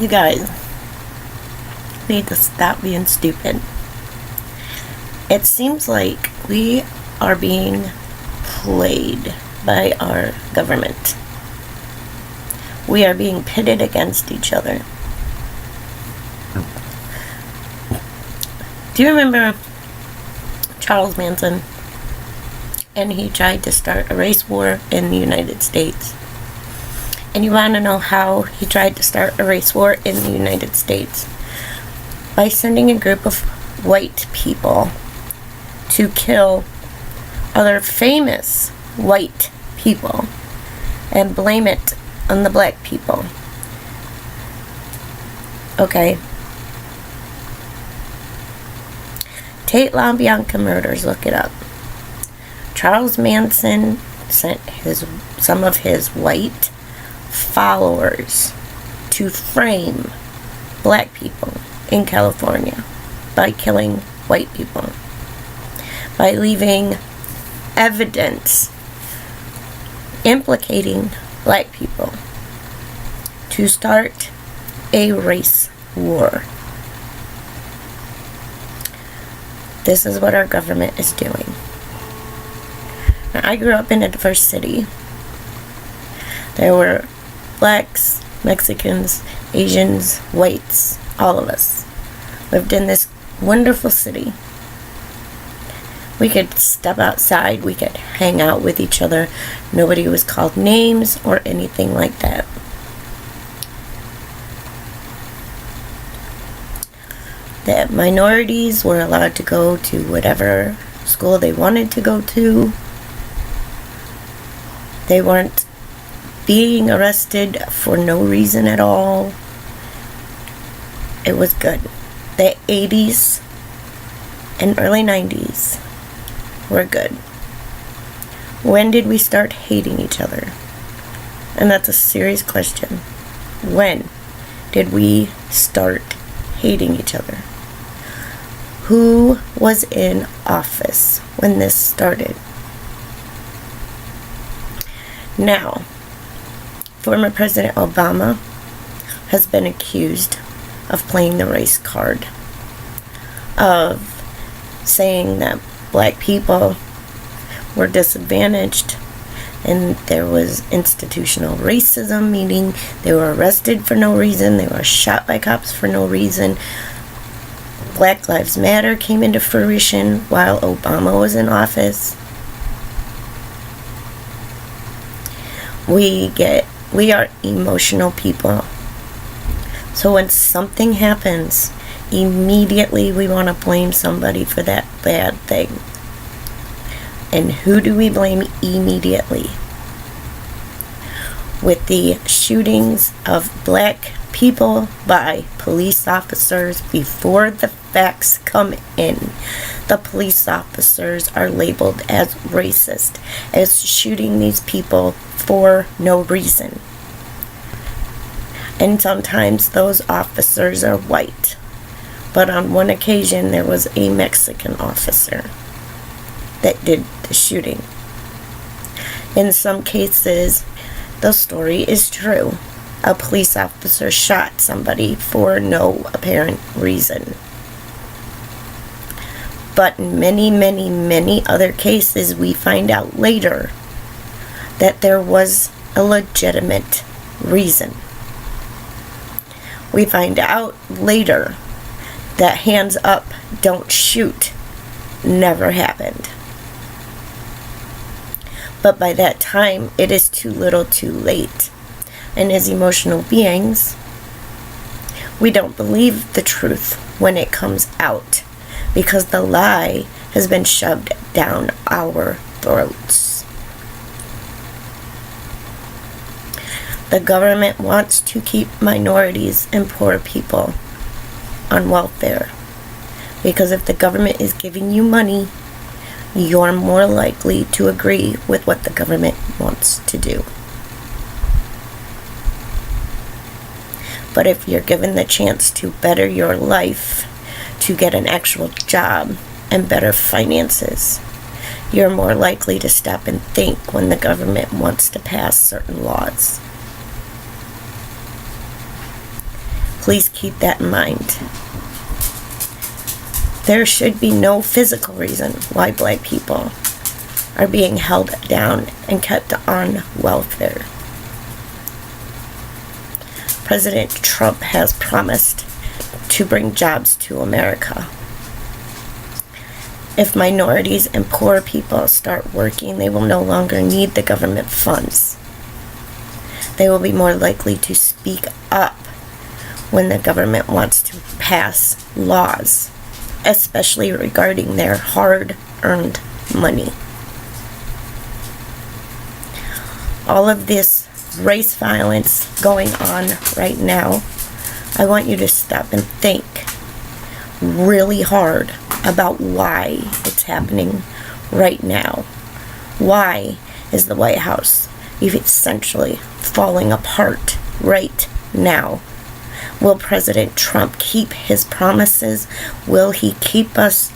You guys need to stop being stupid. It seems like we are being played by our government. We are being pitted against each other. Do you remember Charles Manson? And he tried to start a race war in the United States. And you want to know how he tried to start a race war in the United States? By sending a group of white people to kill other famous white people and blame it on the black people. Okay. Tate LaBianca murders, look it up. Charles Manson sent some of his white followers to frame black people in California by killing white people, by leaving evidence implicating black people to start a race war. This is what our government is doing. Now, I grew up in a diverse city. There were blacks, Mexicans, Asians, whites, all of us lived in this wonderful city. We could step outside, we could hang out with each other. Nobody was called names or anything like that. The minorities were allowed to go to whatever school they wanted to go to. They weren't being arrested for no reason at all. It was good. The 80s and early 90s were good. When did we start hating each other? And that's a serious question. When did we start hating each other? Who was in office when this started? Now, former President Obama has been accused of playing the race card, of saying that black people were disadvantaged and there was institutional racism, meaning they were arrested for no reason, they were shot by cops for no reason. Black Lives Matter came into fruition while Obama was in office. We are emotional people. So when something happens, immediately we want to blame somebody for that bad thing. And who do we blame immediately? With the shootings of black people by police officers before the facts come in, the police officers are labeled as racist, as shooting these people for no reason. And sometimes those officers are white. But on one occasion, there was a Mexican officer that did the shooting. In some cases, the story is true. A police officer shot somebody for no apparent reason. But in many, many, many other cases, we find out later that there was a legitimate reason. We find out later that hands up, don't shoot never happened. But by that time, it is too little too late. And as emotional beings, we don't believe the truth when it comes out because the lie has been shoved down our throats. The government wants to keep minorities and poor people on welfare because if the government is giving you money, you're more likely to agree with what the government wants to do. But if you're given the chance to better your life, to get an actual job and better finances, you're more likely to stop and think when the government wants to pass certain laws. Please keep that in mind. There should be no physical reason why black people are being held down and kept on welfare. President Trump has promised to bring jobs to America. If minorities and poor people start working, they will no longer need the government funds. They will be more likely to speak up when the government wants to pass laws, especially regarding their hard-earned money. All of this race violence going on right now, I want you to stop and think really hard about why it's happening right now. Why is the White House essentially falling apart right now? Will President Trump keep his promises? Will he keep us?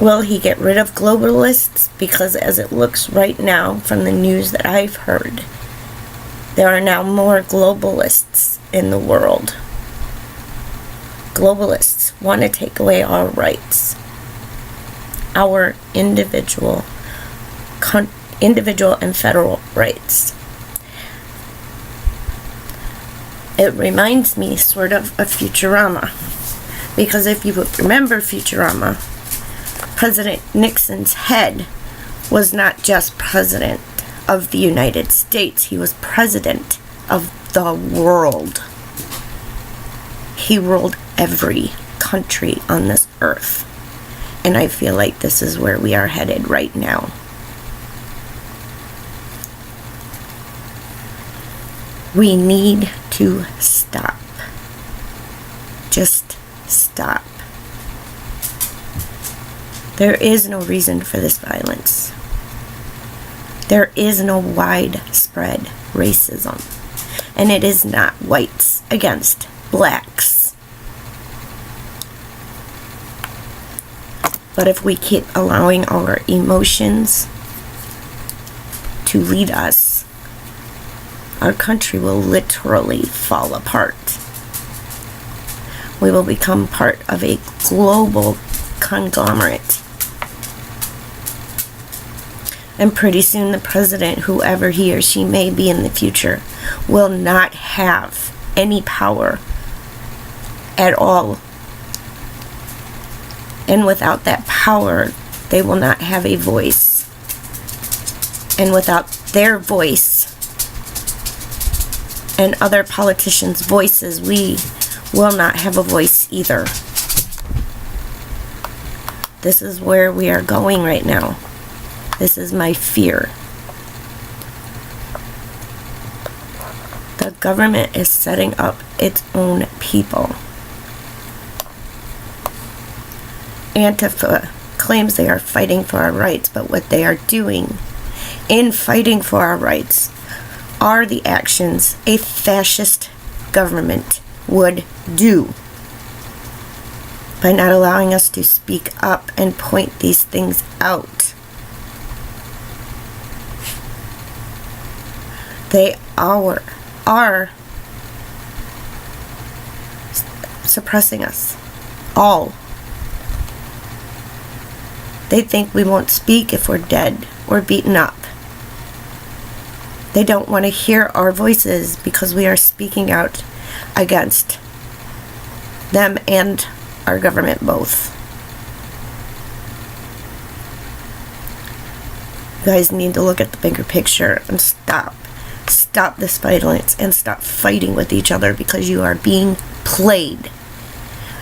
Will he get rid of globalists? Because as it looks right now from the news that I've heard, there are now more globalists in the world. Globalists want to take away our rights, our individual and federal rights. It reminds me sort of Futurama, because if you remember Futurama, President Nixon's head was not just president of the United States, he was president of the world. He ruled every country on this earth. And I feel like this is where we are headed right now. We need to stop. Just stop. There is no reason for this violence. There is no widespread racism. And it is not whites against blacks. But if we keep allowing our emotions to lead us, our country will literally fall apart. We will become part of a global conglomerate. And pretty soon the president, whoever he or she may be in the future, will not have any power at all. And without that power, they will not have a voice. And without their voice and other politicians' voices, we will not have a voice either. This is where we are going right now. This is my fear. The government is setting up its own people. Antifa claims they are fighting for our rights, but what they are doing in fighting for our rights are the actions a fascist government would do by not allowing us to speak up and point these things out. They are suppressing us all. They think we won't speak if we're dead or beaten up. They don't want to hear our voices because we are speaking out against them and our government both. You guys need to look at the bigger picture and stop this violence and stop fighting with each other, because you are being played.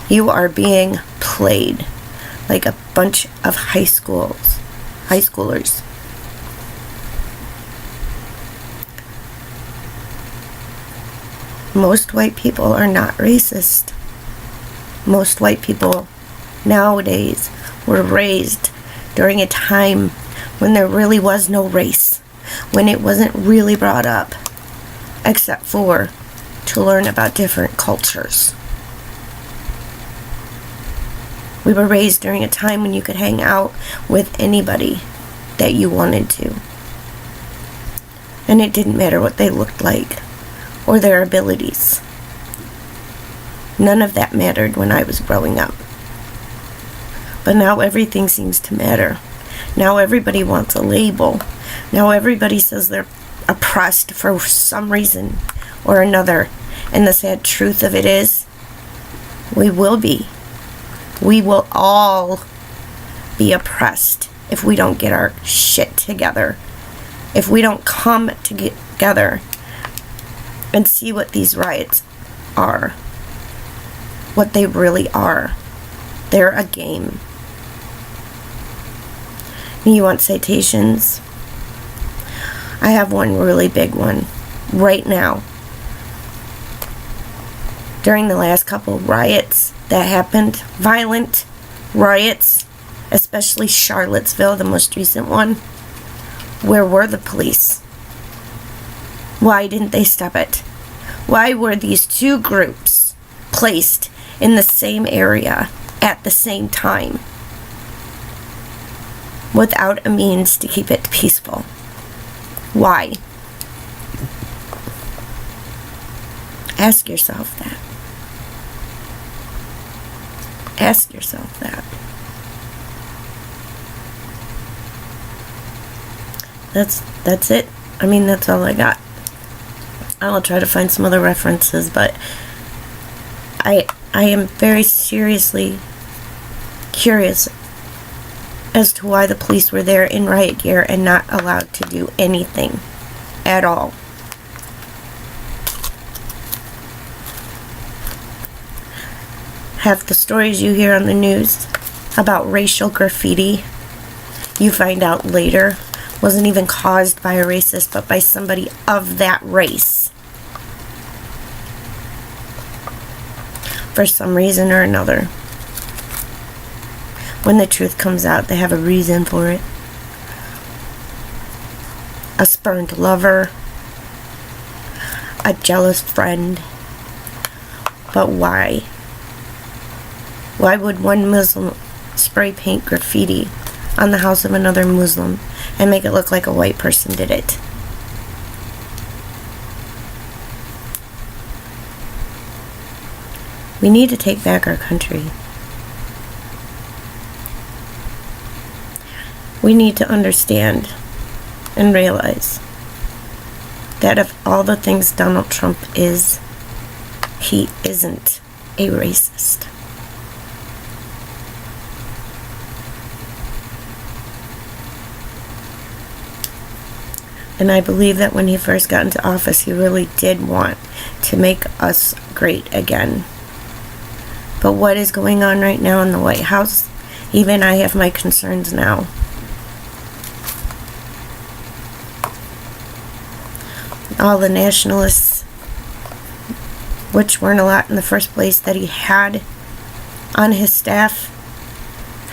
You are being played like a bunch of high schoolers. Most white people are not racist. Most white people nowadays were raised during a time when there really was no race, when it wasn't really brought up, except for to learn about different cultures. We were raised during a time when you could hang out with anybody that you wanted to. And it didn't matter what they looked like or their abilities. None of that mattered when I was growing up. But now everything seems to matter. Now everybody wants a label. Now everybody says they're oppressed for some reason or another. And the sad truth of it is, we will be. We will all be oppressed if we don't get our shit together. If we don't come together and see what these riots are. What they really are. They're a game. You want citations? I have one really big one right now. During the last couple riots that happened, violent riots, especially Charlottesville, the most recent one, where were the police? Why didn't they stop it? Why were these two groups placed in the same area at the same time without a means to keep it peaceful? Why? Ask yourself that. Ask yourself that. That's it. I mean, that's all I got. I'll try to find some other references, but I am very seriously curious as to why the police were there in riot gear and not allowed to do anything at all. Half the stories you hear on the news about racial graffiti, you find out later, wasn't even caused by a racist, but by somebody of that race. For some reason or another. When the truth comes out, they have a reason for it. A spurned lover. A jealous friend. But why? Why would one Muslim spray paint graffiti on the house of another Muslim and make it look like a white person did it? We need to take back our country. We need to understand and realize that of all the things Donald Trump is, he isn't a racist. And I believe that when he first got into office, he really did want to make us great again. But what is going on right now in the White House, even I have my concerns now. All the nationalists, which weren't a lot in the first place, that he had on his staff,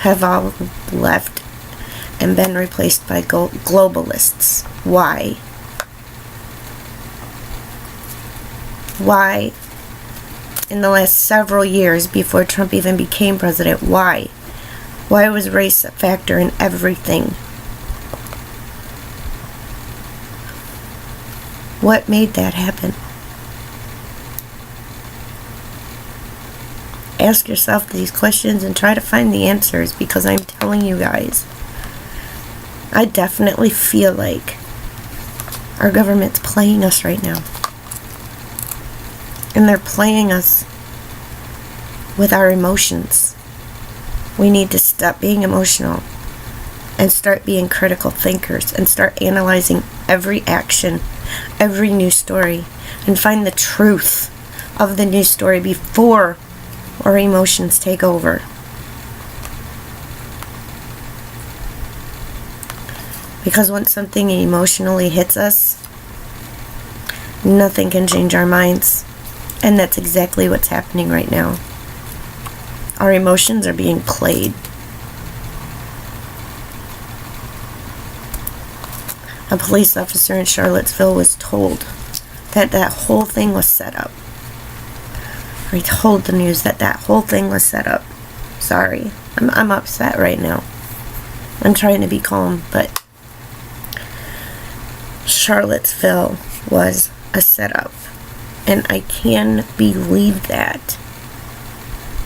have all left and been replaced by globalists. Why? Why? In the last several years, before Trump even became president, why? Why was race a factor in everything? What made that happen? Ask yourself these questions and try to find the answers, because I'm telling you guys, I definitely feel like our government's playing us right now. And they're playing us with our emotions. We need to stop being emotional and start being critical thinkers and start analyzing every action, every news story, and find the truth of the news story before our emotions take over. Because once something emotionally hits us, nothing can change our minds. And that's exactly what's happening right now. Our emotions are being played. A police officer in Charlottesville was told that that whole thing was set up. Or he told the news that that whole thing was set up. Sorry, I'm upset right now. I'm trying to be calm, but Charlottesville was a setup. And I can believe that.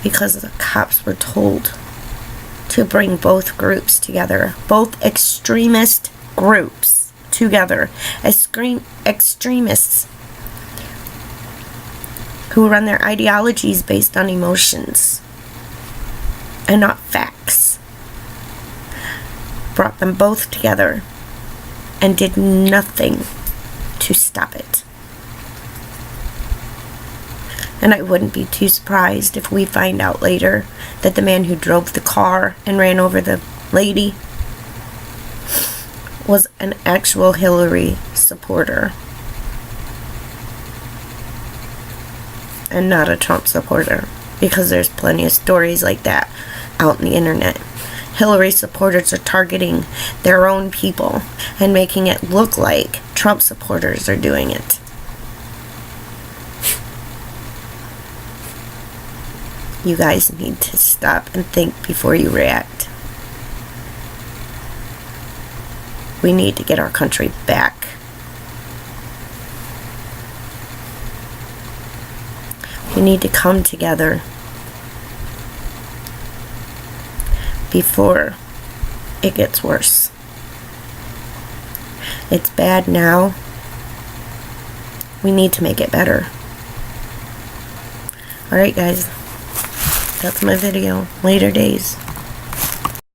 because the cops were told to bring both groups together, both extremist groups together. Extremists who run their ideologies based on emotions and not facts, brought them both together and did nothing to stop it. And I wouldn't be too surprised if we find out later that the man who drove the car and ran over the lady was an actual Hillary supporter and not a Trump supporter, because there's plenty of stories like that out in the internet. Hillary supporters are targeting their own people and making it look like Trump supporters are doing it. You guys need to stop and think before you react. We need to get our country back. We need to come together before it gets worse. It's bad now. We need to make it better. Alright guys, that's my video. Later days.